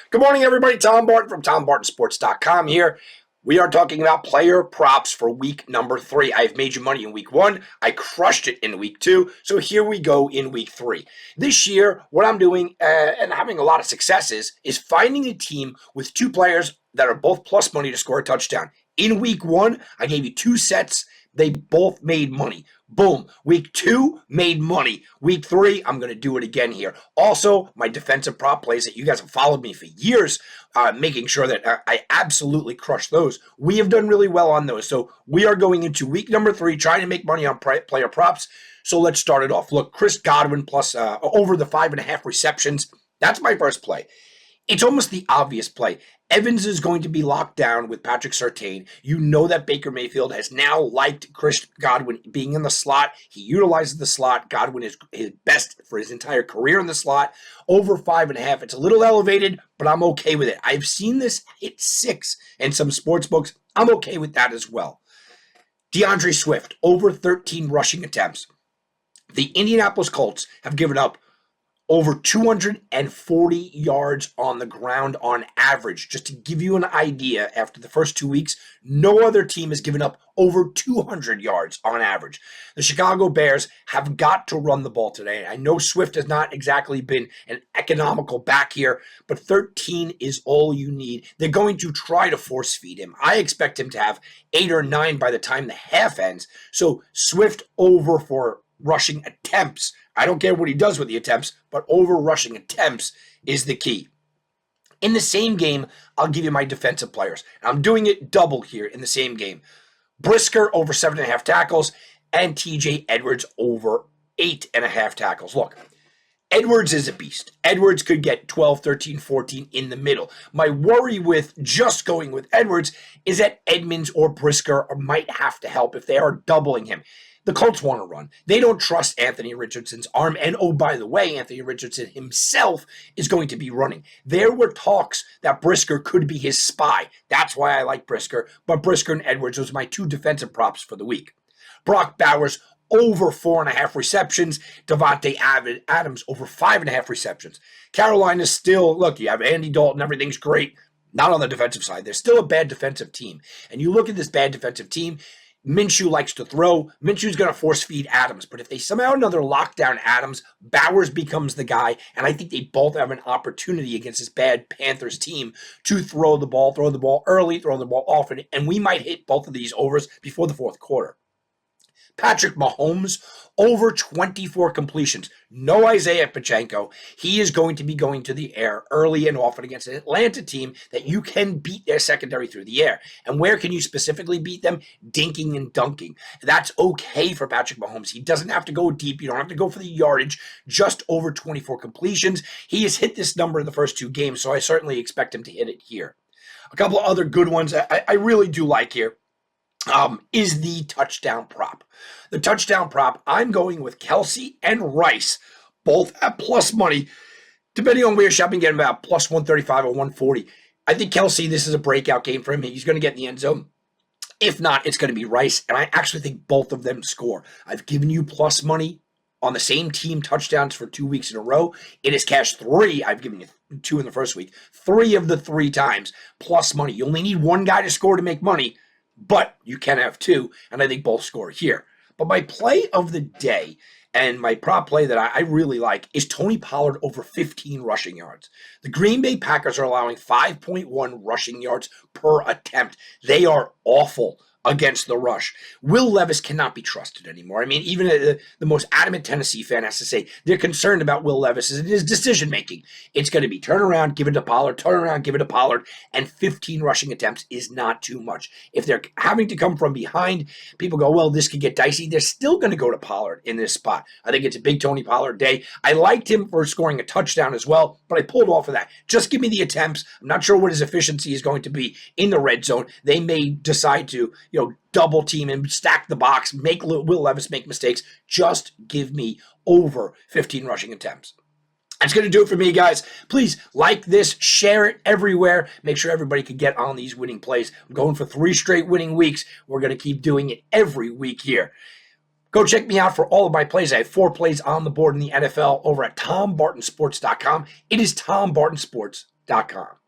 Good morning, everybody. Tom Barton from TomBartonSports.com here. We are talking about player props for week number 3. I've made you money in week 1. I crushed it in week 2. So here we go in week 3. This year, what I'm doing and having a lot of successes is finding a team with 2 players that are both plus money to score a touchdown. In week 1, I gave you 2 sets. They both made money. Boom. Week 2 made money. Week 3, I'm going to do it again here. Also, my defensive prop plays that you guys have followed me for years, making sure that I absolutely crush those. We have done really well on those. So we are going into week number 3, trying to make money on player props. So let's start it off. Look, Chris Godwin plus over the 5.5 receptions. That's my first play. It's almost the obvious play. Evans is going to be locked down with Patrick Surtain. You know that Baker Mayfield has now liked Chris Godwin being in the slot. He utilizes the slot. Godwin is his best for his entire career in the slot. Over 5.5. It's a little elevated, but I'm okay with it. I've seen this hit 6 in some sports books. I'm okay with that as well. DeAndre Swift, over 13 rushing attempts. The Indianapolis Colts have given up over 240 yards on the ground on average. Just to give you an idea, after the first 2 weeks, no other team has given up over 200 yards on average. The Chicago Bears have got to run the ball today. I know Swift has not exactly been an economical back here, but 13 is all you need. They're going to try to force feed him. I expect him to have 8 or 9 by the time the half ends. So Swift over for rushing attempts. I don't care what he does with the attempts, but over rushing attempts is the key. In the same game, I'll give you my defensive players. I'm doing it double here in the same game. Brisker over 7.5 tackles and TJ Edwards over 8.5 tackles. Look, Edwards is a beast. Edwards could get 12, 13, 14 in the middle. My worry with just going with Edwards is that Edmonds or Brisker might have to help if they are doubling him. The Colts want to run. They don't trust Anthony Richardson's arm. And oh, by the way, Anthony Richardson himself is going to be running. There were talks that Brisker could be his spy. That's why I like Brisker. But Brisker and Edwards was my 2 defensive props for the week. Brock Bowers over 4.5 receptions. Devontae Adams over 5.5 receptions. Carolina still, look, you have Andy Dalton. Everything's great. Not on the defensive side. They're still a bad defensive team. And you look at this bad defensive team, Minshew likes to throw. Minshew's going to force feed Adams. But if they somehow another lockdown Adams, Bowers becomes the guy. And I think they both have an opportunity against this bad Panthers team to throw the ball early, throw the ball often. And we might hit both of these overs before the fourth quarter. Patrick Mahomes, over 24 completions. No Isaiah Pacheco. He is going to be going to the air early and often against an Atlanta team that you can beat their secondary through the air. And where can you specifically beat them? Dinking and dunking. That's okay for Patrick Mahomes. He doesn't have to go deep. You don't have to go for the yardage. Just over 24 completions. He has hit this number in the first 2 games, so I certainly expect him to hit it here. A couple of other good ones I really do like here. Is the touchdown prop. The touchdown prop, I'm going with Kelsey and Rice, both at plus money. Depending on where you're shopping, get about plus 135 or 140. I think Kelsey, this is a breakout game for him. He's going to get in the end zone. If not, it's going to be Rice, and I actually think both of them score. I've given you plus money on the same team touchdowns for 2 weeks in a row. It has cashed 3. I've given you 2 in the first week. 3 of the 3 times plus money. You only need one guy to score to make money, but you can have 2, and I think both score here. But my play of the day and my prop play that I really like is Tony Pollard over 15 rushing yards. The Green Bay Packers are allowing 5.1 rushing yards per attempt. They are awful against the rush. Will Levis cannot be trusted anymore. I mean, even the most adamant Tennessee fan has to say they're concerned about Will Levis and his decision-making. It's going to be turn around, give it to Pollard, turn around, give it to Pollard, and 15 rushing attempts is not too much. If they're having to come from behind, people go, well, this could get dicey. They're still going to go to Pollard in this spot. I think it's a big Tony Pollard day. I liked him for scoring a touchdown as well, but I pulled off of that. Just give me the attempts. I'm not sure what his efficiency is going to be in the red zone. They may decide to, double team and stack the box, make Will Levis make mistakes. Just give me over 15 rushing attempts. That's going to do it for me, guys. Please like this, share it everywhere. Make sure everybody can get on these winning plays. I'm going for 3 straight winning weeks. We're going to keep doing it every week here. Go check me out for all of my plays. I have 4 plays on the board in the NFL over at TomBartonSports.com. It is TomBartonSports.com. sports.com.